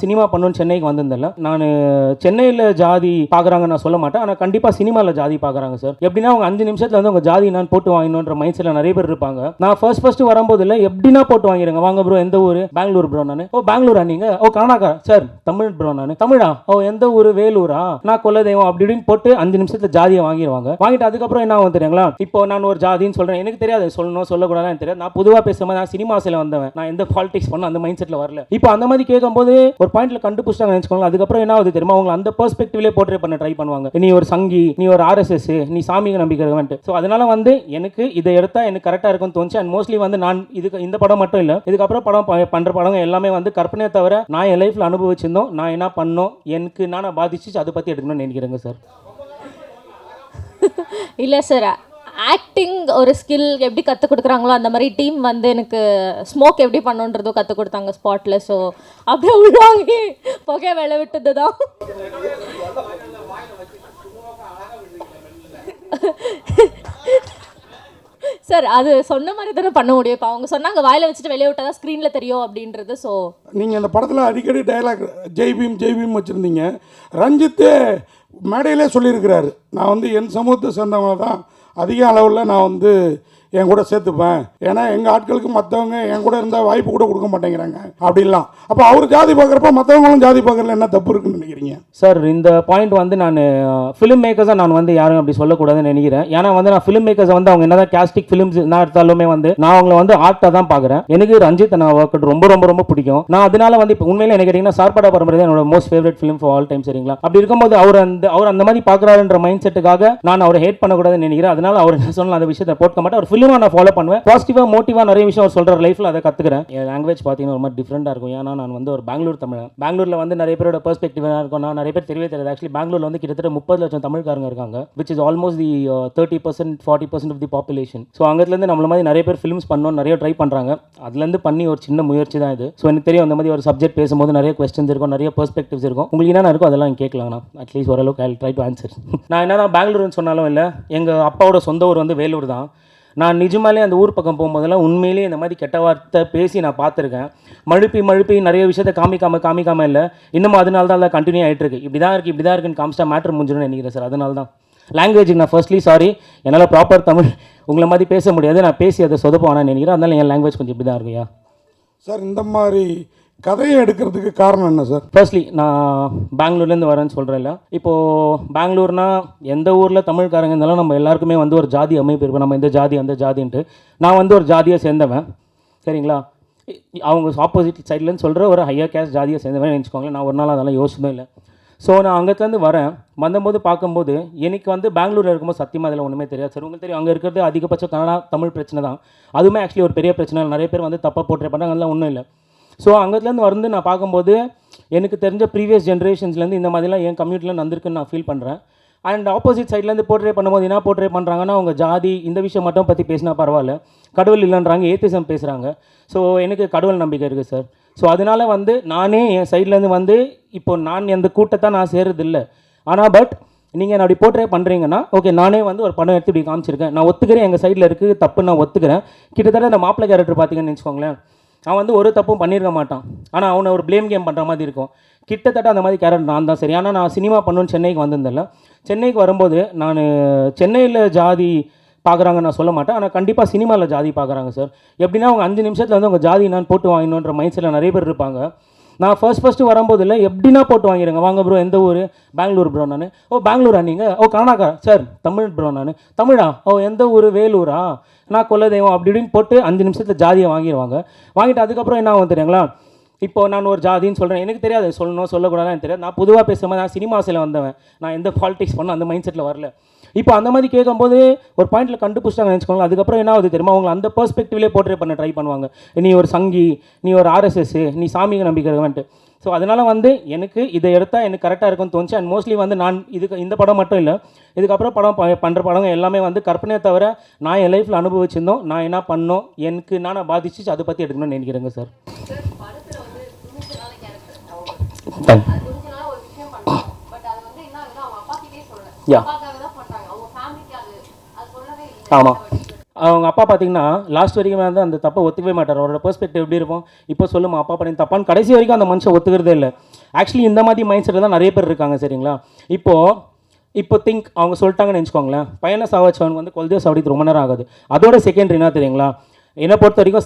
Cinema பண்ணணும்னு சென்னைக்கு வந்திருந்தேன். நான் சென்னையில் ஜாதி பார்க்குறாங்க நான் சொல்ல மாட்டேன், ஆனால் கண்டிப்பாக சினிமாவில் ஜாதி பார்க்குறாங்க சார். எப்படின்னா அவங்க 5 நிமிஷத்தில் வந்து உங்கள் ஜாதி நான் போட்டு வாங்கணுன்ற மைண்ட் செட்டில் நிறைய பேர் இருப்பாங்க. நான் ஃபர்ஸ்ட் வரும்போது இல்லை எப்படின்னா போட்டு வாங்கிடுங்க, வாங்க ப்ரோ எந்த ஊர், பெங்களூர் ப்ரோ. நான் ஓ பெங்களூரா நீங்கள், ஓ கர்நாடகா சார், தமிழ் ப்ரோ. நான் தமிழா, ஓ எந்த ஊர், வேலூரா, நான் கொல்லதெய்வம் அப்படி இப்படின்னு போட்டு 5 நிமிஷத்தில் ஜாதியை வாங்கிடுவாங்க. வாங்கிட்டு அதுக்கப்புறம் என்ன ஆகும் தெரியுங்களா, இப்போ நான் ஒரு ஜாதின்னு சொல்கிறேன், எனக்கு தெரியாது சொல்லணும் சொல்லக்கூடாது எனக்கு தெரியாது, நான் பொதுவாக பேசுகிற மாதிரி நான் சினிமாஸில் வந்தவன், நான் எந்த பாலிடிக்ஸ் பண்ண அந்த மைண்ட் செட்டில் வரல. இப்போ அந்த மாதிரி கேட்கும்போது ஒரு பாயிண்ட்ல கண்டுபிடிச்சாங்க நினைச்சுக்கோங்க. அதுக்கப்புறம் என்ன ஆகுது தெரியுமா, அவங்க அந்த பெர்ஸ்பெக்டிவ்லேயே போர்ட்ரேட் பண்ண ட்ரை பண்ணுவாங்க. நீ ஒரு சங்கி, நீ ஒரு RSS, நீ சாமியை நம்பிக்கிறவன்ட்டு. ஸோ அதனால வந்து எனக்கு இதை எடுத்தா எனக்கு கரெக்டாக இருக்கும்னு தோணுச்சு. அண்ட் மோஸ்ட்லி வந்து நான் இதுக்கு இந்த படம் மட்டும் இல்லை, இதுக்கப்புறம் படம் பண்ற படம் எல்லாமே வந்து கற்பனையை தவிர நான் என் லைஃப்ல அனுபவிச்சிருந்தோம், நான் என்ன பண்ணோம், எனக்கு நான் பாதிச்சு அதை பத்தி எடுக்கணும்னு நினைக்கிறேங்க சார். இல்லை சார், ஆக்டிங் ஒரு ஸ்கில் எப்படி கற்றுக் கொடுக்குறாங்களோ அந்த மாதிரி டீம் வந்து எனக்கு ஸ்மோக் எப்படி பண்ணுன்றதும் கற்றுக் கொடுத்தாங்க ஸ்பாட்டில். ஸோ அப்படியே உள்வாங்கி புகை வேலை விட்டது தான். சார் அது சொன்ன மாதிரி தானே பண்ண முடியும். இப்போ அவங்க சொன்னாங்க வாயில் வச்சுட்டு வெளியே விட்டால் தான் ஸ்க்ரீனில் தெரியும் அப்படின்றது. ஸோ நீங்கள் அந்த படத்தில் அடிக்கடி டைலாக் ஜெய் பீம் வச்சுருந்தீங்க. ரஞ்சித்து மேடையிலே சொல்லியிருக்கிறாரு, நான் வந்து என் சமூகத்தை சேர்ந்தவங்க தான் அதிக அளவில் நான் வந்து என் கூட சேர்த்துப்பேன், ஏன்னா எங்கள் ஆட்களுக்கு மற்றவங்க என் கூட இருந்தால் வாய்ப்பு கூட கொடுக்க மாட்டேங்கிறாங்க அப்படின்லாம். அப்போ அவர் ஜாதி பார்க்குறப்ப மற்றவங்களும் ஜாதி பார்க்குறதுல என்ன தப்பு இருக்குன்னு நினைக்கிறீங்க சார்? இந்த பாயிண்ட் வந்து நான் ஃபிலிம் மேக்கர்ஸாக நான் வந்து யாரும் அப்படி சொல்லக்கூடாதுன்னு நினைக்கிறேன். ஏன்னா வந்து நான் ஃபிலிம் மேக்கர்ஸை வந்து அவங்க என்னதான் கேஸ்டிக் ஃபிலிம்ஸ் என்ன எடுத்தாலுமே வந்து நான் அவங்கள வந்து ஆர்ட்டாக தான் பார்க்குறேன். எனக்கு ரஞ்சித் நான் ஒர்க் ரொம்ப ரொம்ப ரொம்ப பிடிக்கும். நான் அதனால வந்து இப்போ உண்மையில என்ன கேட்டிங்கன்னா சார்படா பரம்பரை தான் என்னோட most favourite film for all time. சரிங்களா? அப்படி இருக்கும்போது அவர் அந்த மாதிரி பார்க்குறாருன்ற மைண்ட் செட்டுக்காக நான் அவரை ஹேட் பண்ணக்கூடாதுன்னு நினைக்கிறேன். அதனால அவர் என்ன சொன்னால் அந்த விஷயத்தை போட்க மாட்டேன். அவர் ஃபிலிமாக நான் ஃபாலோ பண்ணுவேன். பாசிட்டிவாக மோட்டிவாக நிறைய விஷயம் அவர் சொல்கிற லைஃப்பில் அதை கற்றுக்கிறேன். என் லாங்குவேஜ் பார்த்தீங்கன்னா ரொம்ப டிஃப்ரெண்டாக இருக்கும். ஏன்னா நான் வந்து ஒரு பெங்களூர் தமிழ். பெங்களூரில் வந்து நிறைய பேரோட பெர்ஸ்பெக்டிவாக இருக்கும். நான் நிறைய பேர் தெரியவே தெரியாது. ஆக்சுவலி பெங்களூரில் வந்து கிட்டத்தட்ட 30 லட்சம் தமிழ்காரங்க இருக்காங்க, which is almost the 30% 40% of the population. So அங்கேருந்து நம்மள மாதிரி நிறைய பேர் ஃபிலிம்ஸ் பண்ணணும் நிறைய ட்ரை பண்ணுறாங்க. அதுலேருந்து பண்ணி ஒரு சின்ன முயற்சி தான் இது. ஸோ எனக்கு தெரியும் அந்த மாதிரி ஒரு சப்ஜெக்ட் பேசும்போது நிறைய கொஸ்டின்ஸ் இருக்கும், நிறைய பெர்ஸ்பெக்டிவ்ஸ் இருக்கும். உங்களுக்கு என்ன இருக்கும் அதெல்லாம் கேட்கலாம். அட்லீஸ்ட் ஓரளவுக்கு ஐ ட்ரை டு ஆன்சர். நான் என்ன பெங்களூர்னு சொன்னாலும் இல்லை, எங்கள் அப்பாவோட சொந்த ஊர் வந்து வேலூர் தான். நான் நிஜமாலே அந்த ஊர் பக்கம் போகும்போதெல்லாம் உண்மையிலேயே இந்த மாதிரி கெட்ட வார்த்தை பேசி நான் பார்த்துருக்கேன். மழுப்பி நிறைய விஷயத்தை காமிக்காமல் இல்லை, இன்னமும் அதனால தான் கண்டினியூ ஆகிட்டு இருக்கு. இப்படி தான் இருக்குன்னு காமிச்சிட்டா மேட்ரு முடிஞ்சிடும்னு நினைக்கிறேன் சார். அதனால தான் லாங்குவேஜுக்கு நான் ஃபர்ஸ்ட்லி சாரி, என்னால் ப்ராப்பர் தமிழ் உங்களை மாதிரி பேச முடியாது, நான் பேசி அதை சொதப்பானு நினைக்கிறேன். அதனால என் லாங்குவேஜ் கொஞ்சம் இப்படி தான் இருக்குயா சார். இந்த மாதிரி கதையை எடுக்கிறதுக்கு காரணம் என்ன சார்? ஃபர்ஸ்ட்லி நான் பெங்களூர்லேருந்து வரேன்னு சொல்கிறேன்ல. இப்போது பெங்களூர்னா எந்த ஊரில் தமிழ்காரங்க இருந்தாலும் நம்ம எல்லாருக்குமே வந்து ஒரு ஜாதி அமைப்பு இருக்கும், நம்ம இந்த ஜாதி அந்த ஜாதின்ட்டு. நான் வந்து ஒரு ஜாதியை சேர்ந்தவன். சரிங்களா? அவங்க ஆப்போசிட் சைட்லேருந்து சொல்கிற ஒரு ஹையர் கேஸ்ட் ஜாதியை சேர்ந்தவன் நினச்சிக்கோங்களேன். நான் ஒரு நாள் அதெல்லாம் யோசிச்சதும் இல்லை. ஸோ நான் அங்கேருந்து வரேன். வந்தபோது பார்க்கும்போது எனக்கு வந்து பெங்களூரில் இருக்கும்போது சத்தியமாக அதில் ஒன்றுமே தெரியாது சார். உங்களுக்கு தெரியும், அங்கே இருக்கிறது அதிகபட்சம் கன்னடா தமிழ் பிரச்சனை தான். அதுவுமே ஆக்சுவலி ஒரு பெரிய பிரச்சனை. நிறைய பேர் வந்து தப்பாக போர்ட்ரேட் பண்ணுறாங்க, அதெல்லாம் ஒன்றும் இல்லை. ஸோ அங்கேருந்து வந்து நான் பார்க்கும்போது எனக்கு தெரிஞ்ச ப்ரீவியஸ் ஜென்ரேஷன்ஸ்லேருந்து இந்த மாதிரிலாம் என் கம்யூனிட்டியில் வந்திருக்குன்னு நான் ஃபீல் பண்ணுறேன். அண்ட் ஆப்போசிட் சைட்லேருந்து போர்ட்ரேட் பண்ணும்போது என்ன போர்ட்ரேட் பண்ணுறாங்கன்னா, அவங்க ஜாதி இந்த விஷயம் மட்டும் பற்றி பேசினா பரவாயில்ல, கடவுள் இல்லைன்றாங்க, ஏத்திசம் பேசுகிறாங்க. ஸோ எனக்கு கடவுள் நம்பிக்கை இருக்குது சார். ஸோ அதனால் வந்து நானே என் சைட்லேருந்து வந்து இப்போ நான் எந்த கூட்டத்தை நான் சேர்றதில்லை. ஆனால் பட் நீங்கள் என்ன அப்படி போர்ட்ரேட் பண்ணுறீங்கன்னா ஓகே, நானே வந்து ஒரு படம் எடுத்து இப்படி காமிச்சிருக்கேன், நான் ஒத்துக்கிறேன், எங்கள் சைடில் இருக்குது தப்பு, நான் ஒத்துக்கிறேன். கிட்டத்தட்ட அந்த மாப்பிள்ளை கேரக்டர் பார்த்தீங்கன்னு வச்சுக்கோங்களேன், அவன் வந்து ஒரு தப்பும் பண்ணியிருக்க மாட்டான், ஆனால் அவனை ஒரு ப்ளேம் கேம் பண்ணுற மாதிரி இருக்கும். கிட்டத்தட்ட அந்த மாதிரி கேரக்டர் நான் தான். சரி, ஆனால் நான் சினிமா பண்ணணும்னு சென்னைக்கு வந்திருந்தேன்ல. சென்னைக்கு வரும்போது நான் சென்னையில் ஜாதி பார்க்குறாங்க நான் சொல்ல மாட்டேன், ஆனால் கண்டிப்பாக சினிமாவில் ஜாதி பார்க்குறாங்க சார். எப்படின்னா அவங்க 5 நிமிஷத்தில் வந்து உங்கள் ஜாதி நான் போட்டு வாங்கணுன்ற மைண்ட் செட்டில் நிறைய பேர் இருப்பாங்க. நான் ஃபர்ஸ்ட் வரும்போது இல்லை எப்படின்னா போட்டு வாங்கிடுங்க, வாங்க ப்ரோ எந்த ஊர், பெங்களூர் ப்ரோ. நான் ஓ பெங்களூரா நீங்கள், ஓ கர்நாடகா சார், தமிழ் ப்ரோ. நான் தமிழா, ஓ எந்த ஊர், வேலூரா, நான் கொல்லதெய்வம் அப்படி இப்படின்னு போட்டு 5 நிமிஷத்தில் ஜாதியை வாங்கிடுவாங்க. வாங்கிட்டு அதுக்கப்புறம் என்ன ஆகும் தெரியுங்களா, இப்போ நான் ஒரு ஜாதின்னு சொல்கிறேன், எனக்கு தெரியாது சொல்லணும் சொல்லக்கூடாதுன்னு எனக்கு தெரியாது, நான் பொதுவாக பேசுகிற மாதிரி நான் சினிமாஸில் வந்தவன், நான் எந்த பாலிடிக்ஸ் பண்ண அந்த மைண்ட் செட்டில் வரல. இப்போ அந்த மாதிரி கேட்கும்போது ஒரு பாயிண்ட்டில் கண்டுபிடிச்சாங்க நினச்சிக்கோங்க. அதுக்கப்புறம் என்ன ஆகுது தெரியுமா, அவங்க அந்த பெர்ஸ்பெக்டிவ்லேயே போர்ட்ரேட் பண்ண ட்ரை பண்ணுவாங்க. நீ ஒரு சங்கி, நீ ஒரு RSS, நீ சாமியை நம்பிக்கிறவன்ட்டு. ஸோ அதனால் வந்து எனக்கு இதை எடுத்தால் எனக்கு கரெக்டாக இருக்கும்னு தோணுச்சு. அண்ட் மோஸ்ட்லி வந்து நான் இந்த படம் மட்டும் இல்லை, இதுக்கப்புறம் பண்ணுற படம் எல்லாமே வந்து கற்பனையை தவிர நான் என் லைஃப்பில் அனுபவிச்சிருந்தோம், நான் என்ன பண்ணோம், எனக்கு நான் பாதிச்சு அதை பற்றி எடுக்கணும்னு நினைக்கிறேங்க சார். யா ஆமாம், அவங்க அப்பா பார்த்தீங்கன்னா லாஸ்ட் வரைக்கும் வந்து அந்த தப்பை ஒத்துக்கவே மாட்டார். அவரோட பெர்ஸ்பெக்டிவ் எப்படி இருக்கும், இப்போ சொல்லுமா அப்பா பண்ணி தப்பான்னு கடைசி வரைக்கும் அந்த மனுஷன் ஒத்துக்கிறதே இல்லை. ஆக்சுவலி இந்த மாதிரி மைண்ட் செட்டில் தான் நிறைய பேர் இருக்காங்க சரிங்களா. இப்போ திங்க் அவங்க சொல்லிட்டாங்கன்னு நினச்சிக்கோங்களேன், பையனை சாவச்சவனுக்கு வந்து குழந்தைய சாவடிக்கு ரொம்ப நேரம் ஆகாது. அதோட செகண்டரி என்ன தெரியுங்களா, என்னை பொறுத்த வரைக்கும்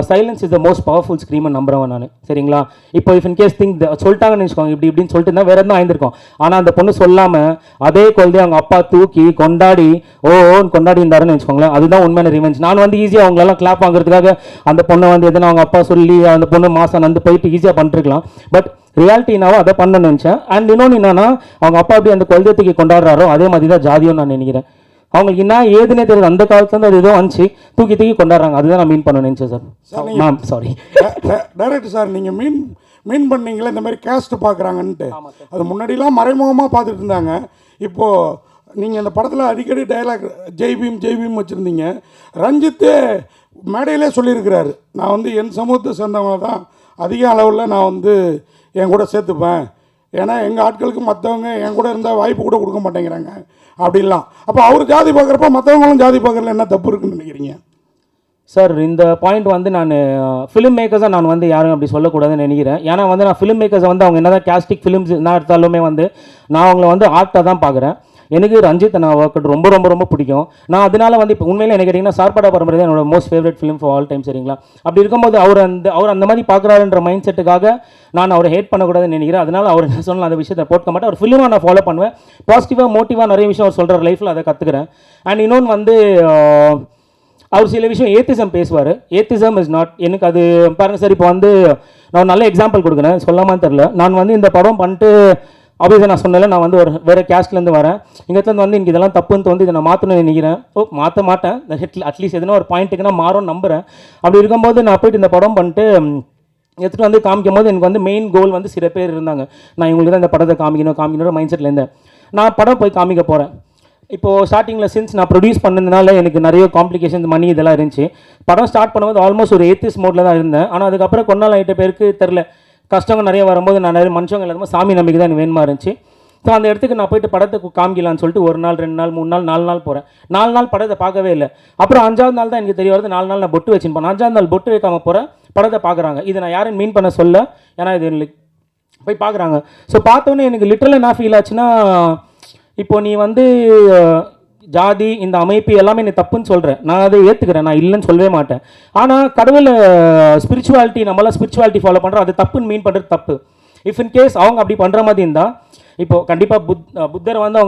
silence is the most powerful ஸ்க்ரீம்னு நம்புறவன் நான் சரிங்களா. இப்போ இஃப் இன் கேஸ் திங்க் சொல்லிட்டாங்கன்னு வச்சுக்கோங்க, இப்படின்னு சொல்லிட்டு இருந்தால் வேறு எதுவும் ஆயிருந்திருக்கும். ஆனால் அந்த பொண்ணு சொல்லாமல் அதே குழந்தைய அவங்க அப்பா தூக்கி கொண்டாடி ஓன்னு கொண்டாடி இருந்தாருன்னு வச்சுக்கோங்களேன், அதுதான் உண்மையான ரிவெஞ்ச். நான் வந்து ஈஸியாக அவங்களெல்லாம் கிளாப் வாங்குறதுக்காக அந்த பொண்ணை வந்து எதுனா அவங்க அப்பா சொல்லி அந்த பொண்ணு மாதம் வந்து போயிட்டு ஈஸியாக பண்ணிருக்கலாம். பட் ரியாலிட்டினாவோ அதை பண்ண நினச்சேன். அண்ட் இன்னொன்று என்னன்னா, அவங்க அப்பா அப்படி அந்த குழந்தையத்துக்கு கொண்டாடுறாரோ அதே மாதிரி தான் ஜாதியும் நான் நினைக்கிறேன். அவங்களுக்கு என்ன ஏதுனே தெரியாது, அந்த காலத்துலேருந்து அது ஏதோ வந்துச்சு தூக்கி கொண்டாடுறாங்க. அதுதான் நான் மீன் பண்ண நினச்சேன் sir. Ma'am sorry director sir, நீங்கள் மீன் பண்ணீங்களே இந்த மாதிரி கேஸ்ட் பார்க்குறாங்கன்ட்டு, அது முன்னாடிலாம் மறைமுகமாக பார்த்துட்டு இருந்தாங்க. இப்போது நீங்கள் இந்த படத்தில் அடிக்கடி டைலாக் ஜெய் பீம் வச்சுருந்தீங்க. ரஞ்சித்தே மேடையிலே சொல்லியிருக்கிறாரு, நான் வந்து என் சமூகத்தை சேர்ந்தவங்க தான் அதிக அளவில் நான் வந்து என் கூட சேர்த்துப்பேன், ஏன்னா எங்கள் ஆட்களுக்கு மற்றவங்க என் கூட இருந்தால் வாய்ப்பு கூட கொடுக்க மாட்டேங்கிறாங்க அப்படிலாம். அப்போ அவர் ஜாதி பார்க்குறப்ப மற்றவங்களும் ஜாதி பார்க்குறதுல என்ன தப்பு இருக்குன்னு நினைக்கிறீங்க சார்? இந்த பாயிண்ட் வந்து நான் ஃபிலிம் மேக்கர்ஸாக நான் வந்து யாரும் அப்படி சொல்லக்கூடாதுன்னு நினைக்கிறேன். ஏன்னா வந்து நான் ஃபிலிம் மேக்கர்ஸை வந்து அவங்க என்ன தான் கேஸ்டிக் ஃபிலிம்ஸ் என்ன எடுத்தாலுமே வந்து நான் அவங்கள வந்து ஆர்ட்டாக தான் பார்க்குறேன். எனக்கு ரஞ்சித் நான் ஒர்க் ரொம்ப ரொம்ப ரொம்ப பிடிக்கும். நான் அதனால வந்து இப்போ உண்மையிலே என்ன கேட்டிங்கன்னா, சார்பாடா பரம்பரை தான் என்னோட most favourite film for all time சரிங்களா. அப்படி இருக்கும்போது அவர் அந்த மாதிரி பார்க்குறாருன்ற மைண்ட் செட்டுக்காக நான் அவரை ஹேட் பண்ணக்கூடாதுன்னு நினைக்கிறேன். அதனால் அவர் என்ன சொன்னால் அந்த விஷயத்தை போட்க மாட்டேன். அவர் ஃபிலிமாக நான் ஃபாலோ பண்ணுவேன். பாசிட்டிவாக மோட்டிவாக நிறைய விஷயம் அவர் சொல்கிற லைஃப்பில் அதை கற்றுக்கிறேன். அண்ட் இன்னொன்று வந்து அவர் சில விஷயம் ஏத்திசம் பேசுவார். ஏத்திசம் இஸ் நாட், எனக்கு அது பாருங்கள் சார், இப்போ வந்து நான் நல்ல எக்ஸாம்பிள் கொடுக்குறேன், சொல்லாமல் தெரில. நான் வந்து இந்த படம் பண்ணிட்டு அப்படியே நான் சொன்னல, நான் வந்து ஒரு வேறு கேஸ்ட்லேருந்து வரேன், இங்கேருந்து வந்து எனக்கு இதெல்லாம் தப்புன்னு தோந்து இதை நான் மாற்றணும்னு நினைக்கிறேன். மாற்ற மாட்டேன், அட்லீஸ்ட் எதுனா ஒரு பாயிண்ட்டுக்கு நான் மாறும்னு நம்புகிறேன். அப்படி இருக்கும்போது நான் போய்ட்டு இந்த படம் பண்ணிட்டு எடுத்துகிட்டு வந்து காமிக்கும் போது எனக்கு வந்து மெயின் கோல் வந்து சில பேர் இருந்தாங்க, நான் இவங்களுக்கு தான் இந்த படத்தை காமிக்கணும் மைண்ட் செட்டில் இருந்தேன். நான் படம் போய் காமிக்க போகிறேன். இப்போது ஸ்டார்டிங்கில் சின்ஸ் நான் ப்ரொடியூஸ் பண்ணதுனால எனக்கு நிறைய காம்ப்ளிகேஷன்ஸ் மணி இதெல்லாம் இருந்துச்சு. படம் ஸ்டார்ட் பண்ணும்போது ஆல்மோஸ்ட் ஒரு ஏத்திஸ் மோடில் தான் இருந்தேன். ஆனால் அதுக்கப்புறம் கொஞ்ச நாள் ஆகிட்ட பேருக்கு தெரில, கஷ்டங்கள் நிறைய வரும்போது நான் நிறைய மனுஷங்க இல்லாமல் சாமி நம்பிக்கை தான் எனக்கு வேணுமா இருந்துச்சு. ஸோ அந்த இடத்துக்கு நான் போய்ட்டு படத்தை காமிக்கலான்னு சொல்லிட்டு 1 நாள் 2 நாள் 3 நாள் 4 நாள் போகிறேன். 4 நாள் படத்தை பார்க்கவே இல்லை. அப்புறம் 5ஆவது நாள் தான் எனக்கு தெரிய வருது 4 நாள் நான் பொட்டு வச்சுன்னு போனேன். 5ஆவது நாள் பொட்டு வைக்காமல் போகிறேன், படத்தை பார்க்குறாங்க. இதை நான் யாரும் மீன் பண்ண சொல்ல, ஏன்னா இது போய் பார்க்குறாங்க. ஸோ பார்த்தோன்னே எனக்கு லிட்டரலாக என்ன ஃபீல் ஆச்சுன்னா, இப்போது நீ வந்து ஜாதி இந்த அமைப்பு எல்லாமே நீ தப்புன்னு சொல்கிறேன், நான் அதை ஏற்றுக்கிறேன், நான் இல்லைன்னு சொல்லவே மாட்டேன். ஆனால் கடவுள் ஸ்பிரிச்சுவாலிட்டி, நம்மளாம் ஸ்பிரிச்சுவாலிட்டி ஃபாலோ பண்ணுறோம், அது தப்புன்னு மீன் பண்ணுறது தப்பு. இஃப் இன் கேஸ் அவங்க அப்படி பண்ணுற மாதிரி இருந்தால், இப்போது கண்டிப்பாக புத்தரை வந்து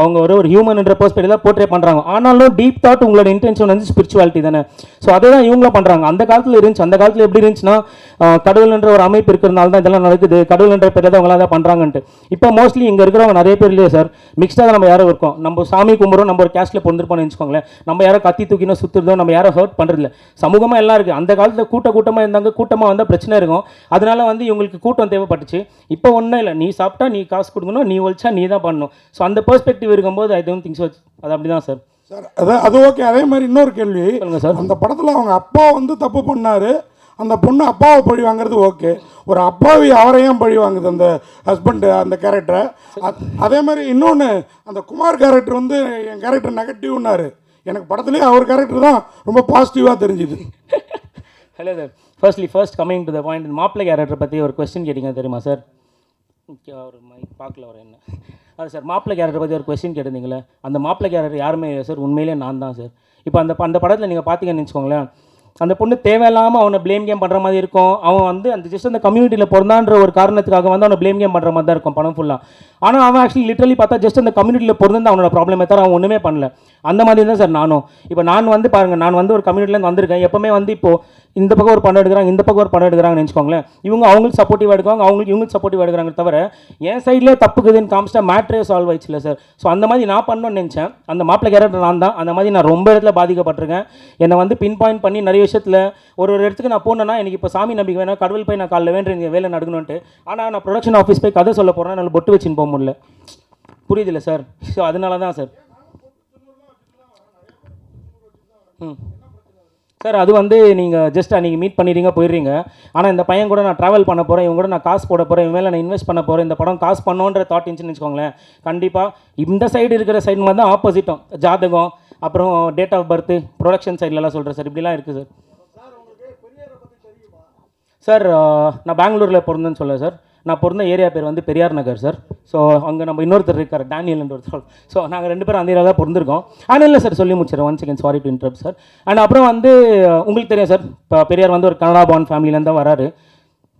அவங்க ஒரு ஹியூமன்ன்ற பெர்ஸ்பெக்டிவ் தான் போர்ட்ரே பண்ணுறாங்க. ஆனாலும் டீப் தாட் உங்களோட இன்டென்ஷன் வந்து ஸ்பிரிச்சுவாலிட்டி தானே. ஸோ அதை தான் இவங்களும் பண்ணுறாங்க. அந்த காலத்தில் இருந்துச்சு, அந்த காலத்தில் எப்படி இருந்துச்சுன்னா, கடவுள்ன்ற ஒரு அமைப்பு இருக்கிறனால தான் இதெல்லாம் நடக்குது, கடவுள்ன்ற பேர் தான் அவங்களாம் தான் பண்ணுறாங்கன்ட்டு. இப்போ மோஸ்ட்லி இங்கே இருக்கிறவங்க நிறைய பேர் இல்லையே சார், மிக்ஸ்டாக தான் நம்ம யாரும் இருக்கோம். நம்ம சாமி கும்பிட்றோம், நம்ம ஒரு கேஸ்ட்டில் பொறுந்திருப்போம்னு வச்சுக்கோங்களேன். நம்ம யாரும் கத்தி தூக்கினோ சுற்றுறதோ, நம்ம யாரும் ஹர்ட் பண்ணுறதில்ல. சமூகமாக எல்லாம் இருக்குது. அந்த காலத்தில் கூட்டமாக இருந்தாங்க, கூட்டமாக வந்தால் பிரச்சனை இருக்கும். அதனால வந்து இவங்களுக்கு கூட்டம் தேவைப்பட்டுச்சு. இப்போ ஒன்றும் இல்லை, நீ சாப்பிட்டா நீ காசு கொடுக்கணும், நீ ஒழிச்சா நீ தான் பண்ணணும். ஸோ அந்த பெர்ஸ்பெக்டிவ் இருக்கும்போது ஐ டோன்ட் திங்க் ஸோ. அது அப்படி தான் சார். சார் அது ஓகே. அதே மாதிரி இன்னொரு கேள்வி சார், அந்த படத்தில் அவங்க அப்பா வந்து தப்பு பண்ணார், அந்த பொண்ணு அப்பாவை பழி வாங்குறது ஓகே. ஒரு அப்பாவி அவரையும் பழி வாங்குது அந்த ஹஸ்பண்டு அந்த கேரக்டரை. அதே மாதிரி இன்னொன்று, அந்த குமார் கேரக்டர் வந்து என் கேரக்டர் நெகட்டிவ்னாரு. எனக்கு படத்துலேயே அவர் கேரக்டர் தான் ரொம்ப பாசிட்டிவாக தெரிஞ்சுது. Hello sir, first coming to the point, மாப்பிள்ளை கேரக்டர் பற்றி ஒரு கொஸ்டின் கேட்டிங்க தெரியுமா சார்? அவர் மைக் பார்க்கல அவர் என்ன அது சார், மாப்பிள்ளை கேரக்டர் பற்றி ஒரு கொஸ்டின் கேட்டிருந்தீங்களே, அந்த மாப்பிள்ளை கேரக்டர் யாருமே சார், உண்மையிலே நான் தான் சார். இப்போ அந்த படத்தில் நீங்கள் பார்த்தீங்கன்னு வச்சுக்கோங்களேன், அந்த பொண்ணு தேவையில்லாமல் அவனை ப்ளேம் கேம் பண்ணுற மாதிரி இருக்கும். அவன் வந்து அந்த ஜஸ்ட் அந்த கம்யூனிட்டியில் பிறந்தான்ற ஒரு காரணத்துக்காக வந்து அவனை ப்ளேம் கேம் பண்ணுற மாதிரி தான் இருக்கும் படம் ஃபுல்லாக. ஆனால் அவன் ஆக்சுவலி லிட்டரலி பார்த்தா ஜஸ்ட் அந்த கம்யூனிட்டியில் பிறந்து அவனோட ப்ராப்ளமே தவிர அவன் ஒன்றுமே பண்ணல. அந்த மாதிரி தான் சார் நானும். இப்போ நான் வந்து பாருங்கள், நான் வந்து ஒரு கம்யூனிட்டிலேருந்து வந்திருக்கேன். எப்போவுமே வந்து இப்போது இந்த பக்கம் ஒரு படம் எடுக்கிறாங்க, இந்த பக்கம் ஒரு படம் எடுக்கிறாங்கன்னு வச்சுக்கோங்களேன், அவங்களுக்கு சப்போர்ட்டிவாக எடுக்காங்க, இவங்களுக்கு சப்போர்ட்டிவாக எடுக்கிறாங்க தவிர என் சைட்லேயே தப்புக்குதுன்னு காமிச்சிட்டா மேட்ரே சால்வ் ஆயிடுச்சுல சார். ஸோ அந்த மாதிரி நான் பண்ணணும்னு நினச்சேன். அந்த மாப்பிள்ளை கேரக்டர் நான் தான். அந்த மாதிரி நான் ரொம்ப இடத்துல பாதிக்கப்பட்டிருக்கேன். என்னை வந்து பின் பாயிண்ட் பண்ணி நிறைய விஷயத்தில் ஒரு இடத்துக்கு நான் போனேன்னா, எனக்கு இப்போ சாமி நம்பிக்கை வேணா, கடவுள் போய் நான் காலைல வேண்ட வேலை நடக்கணுன்ட்டு. ஆனால் நான் ப்ரொடக்ஷன் ஆஃபீஸ் போய் கதை சொல்ல போகிறேன், என்னால் பொட்டு வச்சுன்னு போக முடியல. புரியுதில்ல சார்? ஸோ அதனால தான் சார். சார் அது வந்து நீங்கள் ஜஸ்ட் அன்றைக்கி மீட் பண்ணிடுறீங்க போயிடுறீங்க. ஆனால் இந்த பையன் கூட நான் ட்ராவல் பண்ண போகிறேன், இவங்க கூட நான் காசு போட போகிறேன், இவன் மேலே நான் இன்வெஸ்ட் பண்ண போகிறேன், இந்த படம் காசு பண்ணோன்ற தாட் இருந்துச்சுன்னு வச்சுக்கோங்களேன், கண்டிப்பாக இந்த சைடு இருக்கிற சைடு மாதிரி தான் ஆப்போசிட்டும், ஜாதகம் அப்புறம் டேட் ஆஃப் பர்த்து ப்ரொடக்ஷன் சைட்லலாம் சொல்கிறேன் சார், இப்படிலாம் இருக்குது சார். சார் நான் பெங்களூரில் பிறந்தேன்னு சொல்ல சார், நான் பிறந்த ஏரியா பேர் வந்து பெரியார் நகர் சார். ஸோ அங்கே நம்ம இன்னொருத்தர் இருக்கார் டேனியல்ன்ற ஒருத்தர். ஸோ நாங்கள் 2 பேரும் அந்த ஏரியாவில் தான் பிறந்திருக்கோம். ஆனால் இல்லை சார், சொல்லி முடிச்சிடறேன். 1 second, sorry to interrupt sir. And அப்புறம் வந்து உங்களுக்கு தெரியும் சார், இப்போ பெரியார் வந்து ஒரு கனடா பான் ஃபேமிலியிலேருந்து தான் வராரு.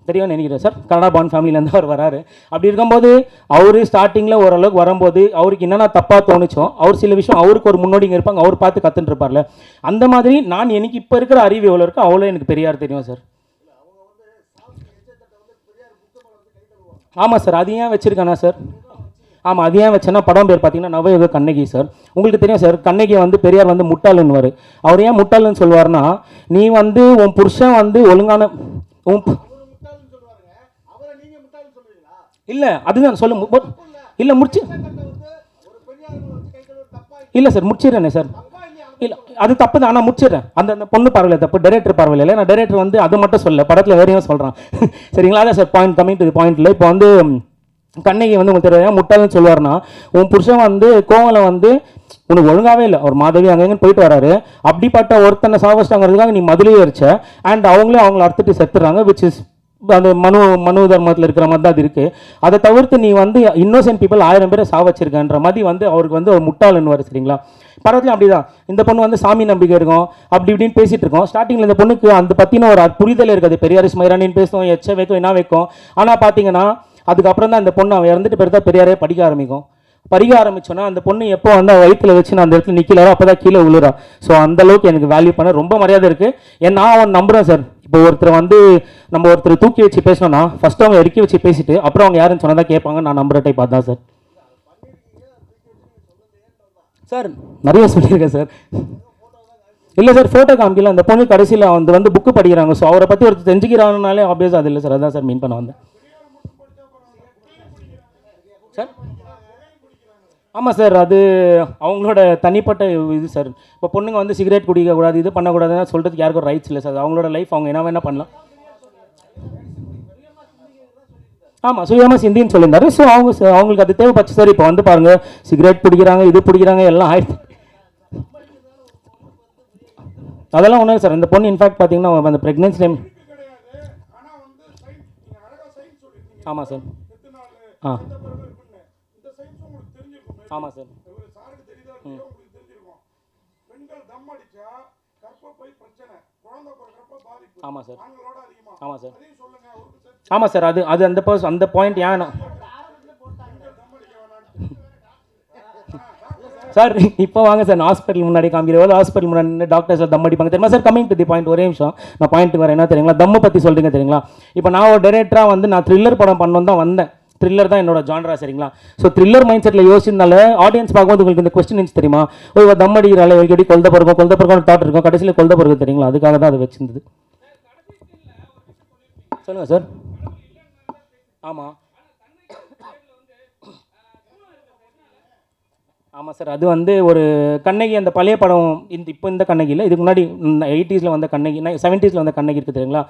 தெரியும்னு நினைக்கிறேன் சார், கனடா பான் ஃபேமிலியிலேருந்து அவர் வராரு. அப்படி இருக்கும்போது அவர் ஸ்டார்டிங்கில் ஓரளவுக்கு வரும்போது அவருக்கு என்னென்ன தப்பாக தோணுச்சோ, அவர் சில விஷயம் அவருக்கு ஒரு முன்னோடிங்க இருப்பாங்க, அவர் பார்த்து கற்றுட்டு இருப்பார்ல. அந்த மாதிரி நான் எனக்கு இப்போ இருக்கிற அறிவு எவ்வளோ இருக்கோ அவ்வளோ எனக்கு பெரியார் தெரியும் சார். ஆமாம் சார், அது ஏன் வச்சுருக்கேனா சார்? ஆமாம், அது ஏன் வச்சேன்னா படம் பேர் பார்த்தீங்கன்னா நவயுக கண்ணகி சார். உங்களுக்கு தெரியும் சார், கண்ணகியை வந்து பெரியார் வந்து முட்டாளுன்னுவார். அவர் ஏன் முட்டாளுன்னு சொல்லுவார்னா, நீ வந்து உன் புருஷன் வந்து ஒழுங்கான இல்லை அதுதான் சொல்ல இல்லை முடிச்சு இல்லை சார், முடிச்சிடுறேனே சார். இல்லை அது தப்பு தான், ஆனால் முடிச்சிடுறேன். அந்த பொண்ணு பார்வையில் தப்பு, டைரக்டர் பார்வையில் இல்லை. நான் டைரக்டர் வந்து அது மட்டும் சொல்ல, படத்தில் வேறையும் சொல்கிறான். சரிங்களா? அதான் sir point, coming to the பாயிண்ட்டில். இப்போ வந்து கண்ணகி வந்து உங்களுக்கு தெரியாது முட்டாள்னு சொல்லுவார்னா, உன் புருஷன் வந்து கோவலை வந்து உனக்கு ஒழுங்காகவே இல்லை, ஒரு மாதவி அங்கேன்னு போயிட்டு வராரு. அப்படிப்பட்ட ஒருத்தனை சாவஸ்டாங்கிறதுக்காக நீ மதுளையே வச்ச, அண்ட் அவங்களே அவங்கள அறுத்துட்டு செத்துறாங்க. விச் இஸ் அந்த மனு தர்மத்தில் இருக்கிற மாதிரி தான் அது இருக்குது. அதை தவிர்த்து நீ வந்து இன்னோசென்ட் பீப்புள் 1000 பேரை சாவச்சிருக்கன்ற மாதிரி வந்து அவருக்கு வந்து ஒரு முட்டாளுன்னு சரிங்களா? படத்துலையும் அப்படி தான். இந்த பொண்ணு வந்து சாமி நம்பிக்கை இருக்கும், அப்படி இப்படின்னு பேசிகிட்டு இருக்கோம். ஸ்டார்டிங்கில் இந்த பொண்ணுக்கு அந்த பற்றின ஒரு புரிதல் இருக்காது. பெரியார் ஸ்மைரானின்னு பேசுவோம், எச்ச வைக்கும், என்ன வைக்கும். ஆனால் பார்த்தீங்கன்னா அதுக்கப்புறம் தான் அந்த பொண்ணு அவன் இறந்துட்டு பிறகு தான் பெரியாரே படிக்க ஆரம்பிக்கும். படிக்க ஆரம்பிச்சோன்னா அந்த பொண்ணு எப்போ வந்து வயிற்றில் வச்சு நான் அந்த இடத்துல நிற்கலாரோ அப்போ தான் கீழே விழுறா. ஸோ அந்தளவுக்கு எனக்கு வேல்யூ பண்ண ரொம்ப மரியாதை இருக்குது. நான் அவன் நம்புகிறேன் சார். இப்போ ஒருத்தர் வந்து நம்ம ஒருத்தர் தூக்கி வச்சு பேசணும்னா ஃபஸ்ட்டு அவங்க இறக்கி வச்சு பேசிட்டு அப்புறம் அவங்க யாருன்னு சொன்னால் தான் கேட்பாங்க. நான் நம்புகிற டைப் அதான் சார். சார் நிறைய சொல்லியிருக்கேன் சார். இல்லை சார், ஃபோட்டோ காமிக்கல. அந்த பொண்ணு கடைசியில் வந்து புக்கு படிக்கிறாங்க. ஸோ அவரை பற்றி ஒருத்தர் தெரிஞ்சுக்கிறாங்கனாலே ஆப்வியஸ் அது இல்லை சார். அதான் சார் மீன் பண்ண வந்தேன் சார். ஆமாம் சார், அது அவங்களோட தனிப்பட்ட இது சார். இப்போ பொண்ணுங்க வந்து சிகரெட் குடிக்கக்கூடாது, இது பண்ணக்கூடாதுன்னு சொல்கிறதுக்கு யாருக்கும் ரைட்ஸ் இல்லை சார். அவங்களோட லைஃப், அவங்க என்ன வேணால் பண்ணலாம். ஆமாம், சுயமாக சிந்தின்னு சொல்லியிருந்தாரு. ஸோ அவங்களுக்கு அது தேவைப்பச்சு சார். இப்போ வந்து பாருங்கள், சிகரெட் பிடிக்கிறாங்க, இது பிடிக்கிறாங்க, எல்லாம் ஆயிடுச்சு. அதெல்லாம் ஒன்றும் சார். இந்த பொண்ணு இன்ஃபேக்ட் பார்த்தீங்கன்னா அந்த ப்ரெக்னென்சி டைம். ஆமாம் சார். ஆ ஆமாம் சார். ஆமாம் சார். ஆமாம் சார். ஆமாம் சார். அது அந்த பாயிண்ட் ஏன் சார் இப்போ வாங்க சார், நான் ஹாஸ்பிட்டல் முன்னாடி காமிக்கிறேன். ஹாஸ்பிட்டல் முன்னாடி டாக்டர்ஸ் தம் அடிப்பாங்க தெரியுமா sir? Coming to the point, ஒரே நிமிஷம் நான் பாயிண்ட்டுக்கு வரேன். என்ன தெரியுங்களா, தம்மை பற்றி சொல்கிறீங்க தெரியுங்களா? இப்போ நான் ஒரு டைரக்டராக வந்து நான் த்ரில்லர் படம் பண்ணணும் தான் வந்தேன். த்ரில்லர் தான் என்னோட ஜான்ரா சரிங்களா? ஸோ த்ரில்லர் மைண்ட் செட்டில் யோசிச்சிருந்தால ஆடியன்ஸ் பார்க்கும்போது உங்களுக்கு இந்த கொஸ்டின் தெரியுமா, ஓ தம் அடிக்கிறாள், எப்படி கொல்த பிறக்கும் தாட் இருக்கும், கடைசியில் கொல்த பிறகு தெரியுங்களா? அதுக்காக தான் அது வச்சிருந்தது. சொல்லுங்கள் சார். ஆமாம் ஆமாம் சார். அது வந்து ஒரு கண்ணகி, அந்த பழைய படம், இந்த கண்ணகி இல்லை, இதுக்கு முன்னாடி 80s வந்த கண்ணகி, 70s வந்த கண்ணகி இருக்குது தெரியுங்களா?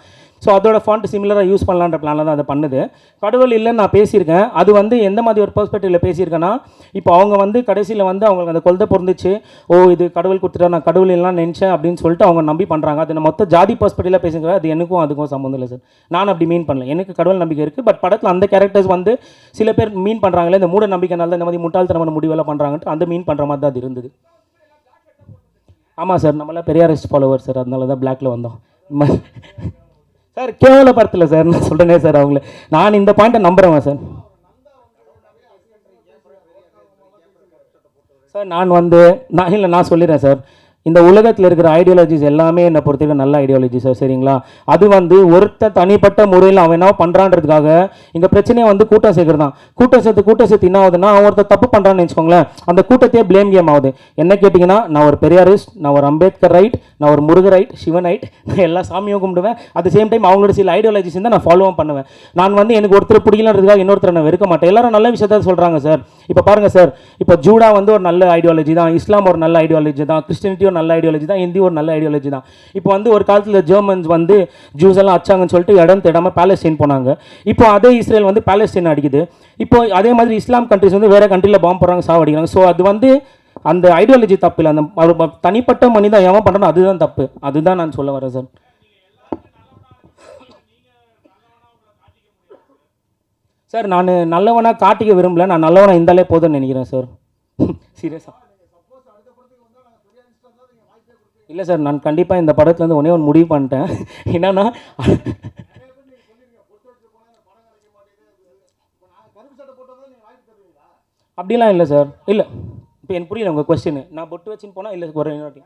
ஸோ அதோட ஃபாண்ட் சிமிலராக யூஸ் பண்ணலான்ற பிளானில் தான் அதை பண்ணுது. கடவுள் இல்லைன்னு நான் பேசியிருக்கேன். அது வந்து எந்த மாதிரி ஒரு பெர்ஸ்பெக்டிவில் பேசியிருக்கேன்னா, இப்போ அவங்க வந்து கடைசியில் வந்து அவங்களுக்கு அந்த கொல்தை பொருந்துச்சு, ஓ இது கடவுள் கொடுத்துட்டா, நான் கடவுள் எல்லாம் நினச்சேன் அப்படின்னு சொல்லிட்டு அவங்க நம்பி பண்ணுறாங்க. அது மொத்த ஜாதி பெர்ஸ்பெக்டிவில் பேசுகிறேன். அது எனக்கும் அதுக்கும் சம்மந்தம் இல்லை சார். நான் அப்படி மீன் பண்ணல. எனக்கு கடவுள் நம்பிக்கை இருக்குது. பட் படத்தில் அந்த கேரக்டர்ஸ் வந்து சில பேர் மீன் பண்ணுறாங்களே, இந்த மூட நம்பிக்கைனால தான் இந்த மாதிரி முட்டாள்தனமான முடிவெல்லாம் பண்ணுறாங்கன்ட்டு அந்த மீன் பண்ணுற மாதிரி தான் அது இருந்தது. ஆமாம் சார், நம்மளாம் பெரியாரிஸ்ட் ஃபாலோவர் சார், அதனால தான் பிளாக்ல வந்தோம் சார். கேவலப்படுத்தல சார், நான் சொல்கிறேனே சார் அவங்கள. நான் இந்த பாயிண்ட்டை நம்புகிறேன் சார். சார் நான் சொல்லிடுறேன் சார். இந்த உலகத்தில் இருக்கிற ஐடியாலஜிஸ் எல்லாமே என்னை பொறுத்தவரைக்கும் நல்ல ஐடியாலஜி சார் சரிங்களா? அது வந்து ஒருத்த தனிப்பட்ட முறையில் அவன் என்ன பண்ணுறான்றதுக்காக இங்கே பிரச்சனையை வந்து கூட்டம் சேர்க்குறது தான். கூட்டம் சேர்த்து என்ன ஆகுதுன்னா, அவன் ஒருத்தர் தப்பு பண்ணுறான்னு வச்சுக்கோங்களேன், அந்த கூட்டத்தையே ப்ளேம் கேம் ஆகுது. என்ன கேட்டிங்கன்னா, நான் ஒரு பெரியாரிஸ்ட், நான் ஒரு அம்பேத்கர் ரைட், நான் ஒரு முருக ரைட், சிவன் ரைட், நான் எல்லா சாமியும் கும்பிடுவேன். அட் சேம் டைம் அவங்களோட சில ஐடியாலஜிஸ் தான் நான் ஃபாலோவும் பண்ணுவேன். நான் வந்து எனக்கு ஒருத்தர் பிடிக்கலன்றதுக்காக இன்னொருத்தர் நான் வெறுக்க மாட்டேன். எல்லாரும் நல்ல விஷயத்த சொல்கிறாங்க சார். இப்போ பாருங்கள் சார், இப்போ ஜூடா வந்து ஒரு நல்ல ஐடியாலஜி தான், இஸ்லாம் ஒரு நல்ல ஐடியாலஜி தான், கிறிஸ்டினிட்டி ஒரு நல்ல ஐடியாலஜி தான், இந்தி ஒரு நல்ல ஐடியாலஜி தான். இப்போ வந்து ஒரு காலத்தில் ஜெர்மன்ஸ் வந்து ஜூஸ் எல்லாம் அச்சாங்கன்னு சொல்லிட்டு இடம் தேடாமல் பாலஸ்தீன் போனாங்க. இப்போ அதே இஸ்ரேல் வந்து பாலஸ்தீன் அடிக்குது. இப்போ அதே மாதிரி இஸ்லாம் கண்ட்ரிஸ் வந்து வேறு கண்ட்ரியில் பாம்பு போடுறாங்க, சாவடிக்கிறாங்க. ஸோ அது வந்து அந்த ஐடியாலஜி தப்பு இல்லை, அந்த தனிப்பட்ட மனிதன் எவன் பண்ணுறோம் அதுதான் தப்பு. அதுதான் நான் சொல்ல வரேன் சார். சார் நான் நல்லவனாக காட்டிக்க விரும்பல, நான் நல்லவனாக இருந்தாலே போதும்னு நினைக்கிறேன் சார். சீரியஸாக இல்லை சார், நான் கண்டிப்பாக இந்த படத்துலேருந்து ஒன்றே ஒன்று முடிவு பண்ணிட்டேன். என்னன்னா அப்படிலாம் இல்லை சார். இல்லை, இப்போ எனக்கு புரியல உங்கள் கொஸ்டின். நான் பொட்டு வச்சுன்னு போனால் இல்லை ஒரு இன்னொரு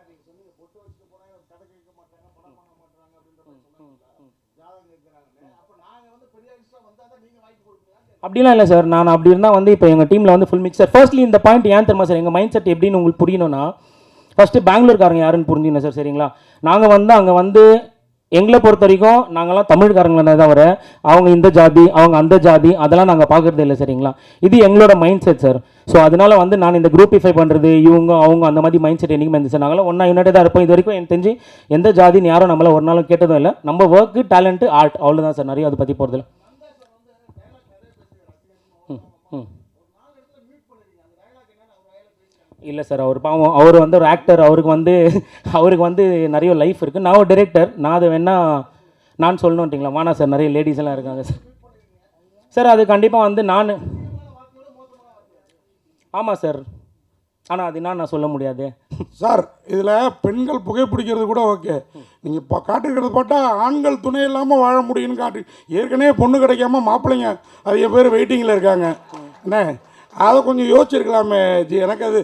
அப்படிலாம் இல்லை சார். நான் அப்படி இருந்தால் வந்து இப்போ எங்கள் டீமில் வந்து ஃபுல் மிக்சர். ஃபர்ஸ்ட்லி இந்த பாயிண்ட் ஏன் தெரியுமா சார், எங்கள் மைண்ட் செட் எப்படின்னு உங்களுக்கு புரியணும்னா, ஃபஸ்ட்டு பெங்களூர்காரங்க யாருன்னு புரிஞ்சுக்கணும் சார். சரிங்களா, நாங்கள் வந்து அங்கே வந்து எங்களை பொறுத்த வரைக்கும் நாங்கள்லாம் தமிழ்காரங்கள தவிர அவங்க இந்த ஜாதி அவங்க அந்த ஜாதி அதெல்லாம் நாங்கள் பார்க்குறது இல்லை. சரிங்களா, இது எங்களோட மைண்ட் செட் சார். ஸோ அதனால் வந்து நான் இந்த குரூப்பிஃபை பண்ணுறது இவங்க அவங்க அந்த மாதிரி மைண்ட் செட் என்றைக்குமே இருந்துச்சு. நாங்களாம் ஒன்றா யுனைடடாக இருப்போம். இது வரைக்கும் எனக்கு தெரிஞ்சு எந்த ஜாதின்னு யாரும் நம்மள ஒரு நாளும் கேட்டதும் இல்லை. நம்ம ஒர்க்கு டேலண்ட்டு ஆர்ட் அவ்வளோதான் சார். நிறைய அதை பற்றி போகிறதில்ல. இல்லை சார், அவர் பாவம், அவர் வந்து ஒரு ஆக்டர், அவருக்கு வந்து நிறைய லைஃப் இருக்குது. நான் ஒரு டைரக்டர், நான் அதை நான் சொல்லணுன்ட்டிங்களா? வானா சார், நிறைய லேடிஸ் எல்லாம் இருக்காங்க சார். சார் அது கண்டிப்பாக வந்து நான் ஆமாம் சார், ஆனால் அது நான் சொல்ல முடியாது சார். இதில் பெண்கள் புகைப்பிடிக்கிறது கூட ஓகே, நீங்கள் இப்போ காட்டுக்கிறது பார்த்தா ஆண்கள் துணை இல்லாமல் வாழ முடியும்னு காட்டு. ஏற்கனவே பொண்ணு கிடைக்காம மாப்பிள்ளைங்க அதிக பேர் வெயிட்டிங்கில் இருக்காங்க. என்ன அதை கொஞ்சம் யோசிச்சிருக்கலாமே ஜி. எனக்கு அது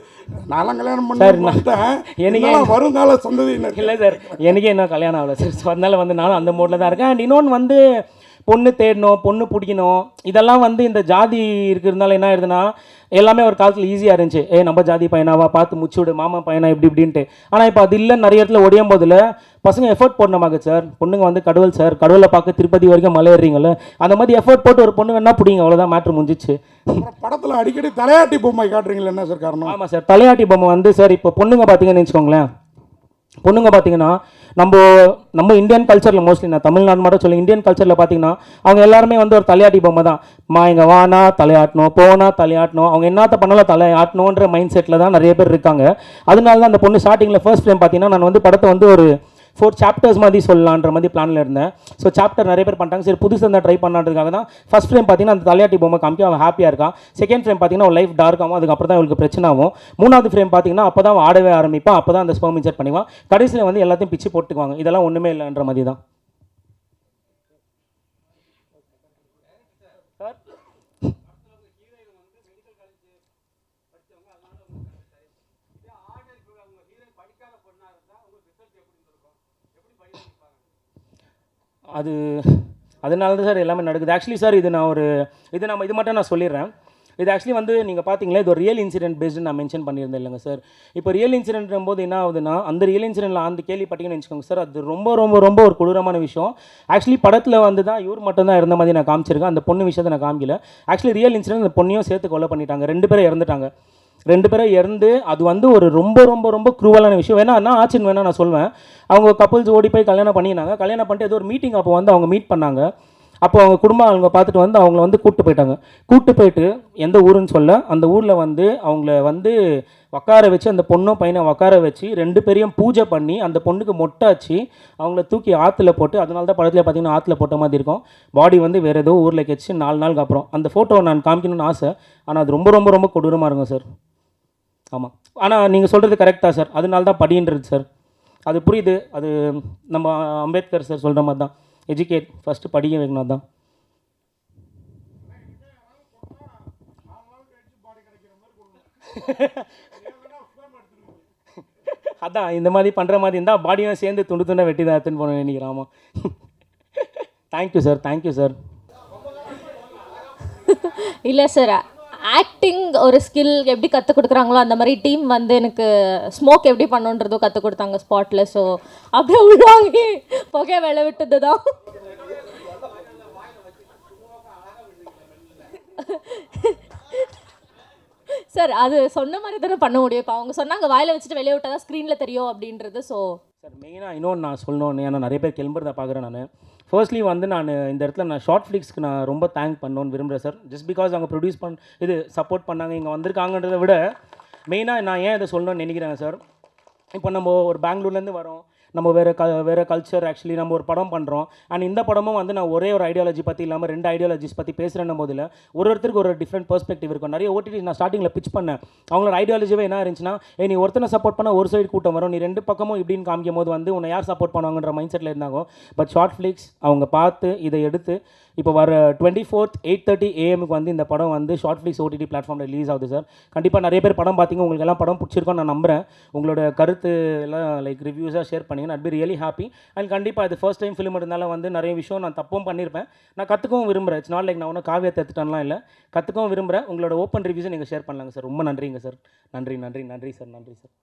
நான்லாம் கல்யாணம் பண்ணிட்டேன், எனக்கு வருங்கால சந்ததியினர் இல்லை சார். எனக்கே என்ன கல்யாணம் ஆகலை சார். ஸோ அதனால் வந்து நானும் அந்த மோடில் தான் இருக்கேன். அண்ட் இன்னொன்று வந்து பொண்ணு தேடணும், பொண்ணு பிடிக்கணும், இதெல்லாம் வந்து இந்த ஜாதி இருக்கிறதுனால என்ன ஆயிடுதுன்னா, எல்லாமே ஒரு காலத்தில் ஈஸியாக இருந்துச்சு. நம்ம ஜாதி பையனாவா பார்த்து முச்சு விடு, மாமா பையனா இப்படின்ட்டு. ஆனால் இப்போ அது இல்லைன்னு நிறைய இடத்துல ஒடியும் போதில் பசங்க எஃபர்ட் போடணுமாங்க சார். பொண்ணுங்க வந்து கடவுள் சார், கடவுளை பார்க்க திருப்பதி வரைக்கும் மலை ஏறுறீங்களே, அந்த மாதிரி எஃபர்ட் போட்டு ஒரு பொண்ணு வேணா பிடிங்க, அவ்வளோதான், மேட்ரு முடிஞ்சிச்சு. படத்தில் அடிக்கடி தலையாட்டி பொம்மை காட்டுறீங்களா, என்ன சார் காரணம்? ஆமாம் சார், தலையாட்டி பொம்மை வந்து சார் இப்போ பொண்ணுங்க பார்த்தீங்கன்னு வச்சுக்கோங்களேன், பொண்ணுங்க பார்த்தீங்கன்னா நம்ம இந்தியன் கல்ச்சரில் மோஸ்ட்லி, நான் தமிழ்நாடு மட்டும் சொல்லி இந்தியன் கல்ச்சரில் பார்த்தீங்கன்னா அவங்க எல்லாருமே வந்து ஒரு தலையாட்டி பொம்மை தான். இங்கே வானா தலையாட்டணும், போனா தலையாட்டணும், அவங்க என்னத்த பண்ணாலும் தலையாட்டணுன்ற மைண்ட் செட்டில் தான் நிறைய பேர் இருக்காங்க. அதனால தான் அந்த பொண்ணு ஸ்டார்டிங்கில் ஃபர்ஸ்ட் ஃப்ரேம் பார்த்தீங்கன்னா நான் வந்து படத்தை வந்து ஒரு 4 சாப்டர்ஸ் மாதிரி சொல்லலான்ற மாதிரி பிளானில் இருந்தேன். ஸோ சாப்டர் நிறைய பேர் பண்ணிட்டாங்க. சரி புதுசாக இருந்தால் ட்ரை பண்ணான்றதுக்காக தான் ஃபஸ்ட் ஃப்ரேம் பார்த்தீங்கன்னா அந்த தலையாட்டி பொம்மை காமிக்க அவன் ஹாப்பியாக இருக்கான். செகண்ட் ஃப்ரேம் பார்த்தீங்கன்னா ஒரு லைஃப் டார்க் ஆகும், அதுக்கப்புறம் தான் அவங்களுக்கு பிரச்சனை ஆகும். மூணாவது ஃப்ரேம் பார்த்தீங்கன்னா அப்போ தான் ஆடவே ஆரம்பிப்பான், அப்போ தான் அந்த ஸ்பெர்ம் இன்ஜெக்ட் பண்ணிவான், கடைசியில் வந்து எல்லாத்தையும் பிச்சு போட்டுக்குவாங்க. இதெல்லாம் ஒன்றுமே இல்லைன்ற மாதிரி தான். அதனால தான் சார் எல்லாமே நடக்குது. ஆக்சுவலி சார் இது மட்டும் நான் சொல்லிடுறேன். இது ஆக்சுவலி வந்து நீங்கள் பார்த்தீங்களா, இது ஒரு ரியல் இன்சிடென்ட் பேஸ்டு நான் மென்ஷன் பண்ணியிருந்தேன் இல்லைங்க சார். இப்போ ரியல் இன்சிடென்ட் போது என்ன ஆகுதுன்னா, அந்த ரியல் இன்சிடென்ட்டில் அந்த கேள்விப்பட்டீங்கன்னு வச்சுக்கோங்க சார், அது ரொம்ப ரொம்ப ரொம்ப ஒரு கொடூரமான விஷயம். ஆக்சுவலி படத்தில் வந்து தான் இவர் மட்டும் தான் இருந்த மாதிரி நான் காமிச்சிருக்கேன், அந்த பொண்ணு விஷயத்தை நான் காமிக்கல. ஆக்சுவலி ரியல் இன்சிடென்ட் அந்த பொண்ணையும் சேர்த்து கொலை பண்ணிட்டாங்க, 2 பேரும் இறந்துட்டாங்க. 2 பேரும் இறந்து அது வந்து ஒரு ரொம்ப ரொம்ப ரொம்ப குரூவலான விஷயம். என்ன ஆச்சுன்னு வேணால் நான் சொல்வேன். அவங்க கப்புள்ஸ் ஓடி போய் கல்யாணம் பண்ணினாங்க. கல்யாணம் பண்ணிட்டு ஏதோ ஒரு மீட்டிங் அப்போ வந்து அவங்க மீட் பண்ணாங்க. அப்போ அவங்க குடும்பம் அவங்க பார்த்துட்டு வந்து அவங்கள வந்து கூப்பிட்டு போயிட்டாங்க. கூப்பிட்டு போயிட்டு எந்த ஊருன்னு சொல்ல, அந்த ஊரில் வந்து அவங்கள வந்து உட்கார வச்சு, அந்த பொண்ணும் பையனை உட்கார வச்சு 2 பேரையும் பூஜை பண்ணி அந்த பொண்ணுக்கு மொட்டாச்சு அவங்கள தூக்கி ஆற்றுல போட்டு, அதனால தான் படத்தில் பார்த்தீங்கன்னா ஆற்றுல போட்ட மாதிரி இருக்கும். பாடி வந்து வேறு ஏதோ ஊரில் கெச்சு 4 நாளுக்கு அப்புறம் அந்த ஃபோட்டோவை நான் காமிக்கணும்னு ஆசை. ஆனால் அது ரொம்ப ரொம்ப ரொம்ப கொடூரமாக இருக்கும் சார். ஆமாம், ஆனால் நீங்கள் சொல்கிறது கரெக்டாக சார், அதனால தான் படின்றது சார். அது புரியுது. அது நம்ம அம்பேத்கர் சார் சொல்கிற மாதிரி தான், எஜுகேட் ஃபஸ்ட்டு படிக்க வைக்கணும் தான். அதான் இந்த மாதிரி பண்ணுற மாதிரி இருந்தால் பாடியும் சேர்ந்து துண்டு துண்டாக வெட்டி தான் எடுத்துன்னு போகணும்னு நினைக்கிறேன். ஆமாம், தேங்க்யூ சார், தேங்க்யூ சார். இல்லை சார், ஆக்டிங் ஒரு ஸ்கில் எப்படி கற்றுக் கொடுக்குறாங்களோ அந்த மாதிரி டீம் வந்து எனக்கு ஸ்மோக் எப்படி பண்ணுன்றதும் கற்றுக் கொடுத்தாங்க ஸ்பாட்டில். ஸோ அப்படியே உள்வாங்கி புகை விளை விட்டது தான். சார் அது சொன்ன மாதிரி தானே பண்ண முடியும். இப்போ அவங்க சொன்னாங்க வாயில் வச்சுட்டு வெளியே விட்டால் தான் ஸ்க்ரீனில் தெரியும் அப்படின்றது. ஸோ சார் மெயினாக இன்னொன்று நான் சொல்லணும்னு, ஏன்னா நிறைய பேர் கிளம்புறதை பார்க்குறேன் நான். ஃபர்ஸ்ட்லி வந்து நான் இந்த இடத்துல நான் ஷார்ட் ஃபிளிக்ஸ்க்கு நான் ரொம்ப தேங்க் பண்ணணும்னு விரும்புகிறேன் சார். ஜஸ்ட் பிகாஸ் அவங்க ப்ரொடியூஸ் சப்போர்ட் பண்ணாங்க, இங்கே வந்திருக்காங்கன்றதை விட மெயினாக நான் ஏன் இதை சொல்லணும்னு நினைக்கிறேன் சார். இப்போ நம்ம ஒரு பெங்களூர்லேருந்து வரோம், நம்ம வேறு கல்ச்சர் ஆக்சுவலி நம்ம ஒரு படம் பண்ணுறோம். அண்ட் இந்த படமும் வந்து நான் ஒரே ஒரு ஐடியாலஜி பற்றி இல்லாமல் 2 ஐடியாலஜிஸ் பற்றி பேசுகிறேன் போதில் ஒருத்தருக்கு ஒரு டிஃப்ரெண்ட் பெர்ஸ்பெக்டிவ் இருக்கும். நிறைய ஓடிடி நான் ஸ்டார்டிங்கில் பிச் பண்ணேன். அவங்களோட ஐடியாலஜிவே என்ன இருந்துச்சுன்னா, நீ ஒருத்தனை சப்போர்ட் பண்ணால் ஒரு சைடு கூட்டம் வரும், நீ 2 பக்கமும் இப்படின்னு காமிக்கும் போது வந்து உன்னை யார் சப்போர்ட் பண்ணுவாங்கன்ற மைண்ட் செட்டில் இருந்தாங்க. பட் ஷார்ட் ஃப்ளிக்ஸ் அவங்க பார்த்து இதை எடுத்து இப்போ வர 24th 8:30 AM வந்து இந்த படம் வந்து ஷார்ட் ஃப்ளிக்ஸ் ஓடிடி பிளாட்ஃபார்மில் ரிலீஸ் ஆகுது சார். கண்டிப்பாக நிறைய பேர் படம் பார்த்தீங்க, உங்களுக்கு எல்லாம் படம் பிடிச்சிருக்கோன்னு நான் நம்புகிறேன். உங்களோட கருத்து எல்லாம் லைக் ரிவ்யூஸாக ஷேர் பண்ணிங்க. I'd be really happy. And கண்டிப்பாக இது ஃபர்ஸ்ட் டைம் ஃபிலிம் இருந்தாலும் வந்து நிறைய விஷயம் நான் தப்பும் பண்ணியிருப்பேன், நான் கற்றுக்கவும் விரும்புகிறேன். இட்ஸ் நாட் லைக் நான் ஒன்றும் காவியத்தை எடுத்துட்டான்லாம் இல்லை, கற்றுக்கவும் விரும்புகிறேன். உங்களோட ஓப்பன் ரிவ்யூஸை நீங்கள் ஷேர் பண்ணலாங்க சார். ரொம்ப நன்றிங்க சார். நன்றி சார். நன்றி சார்.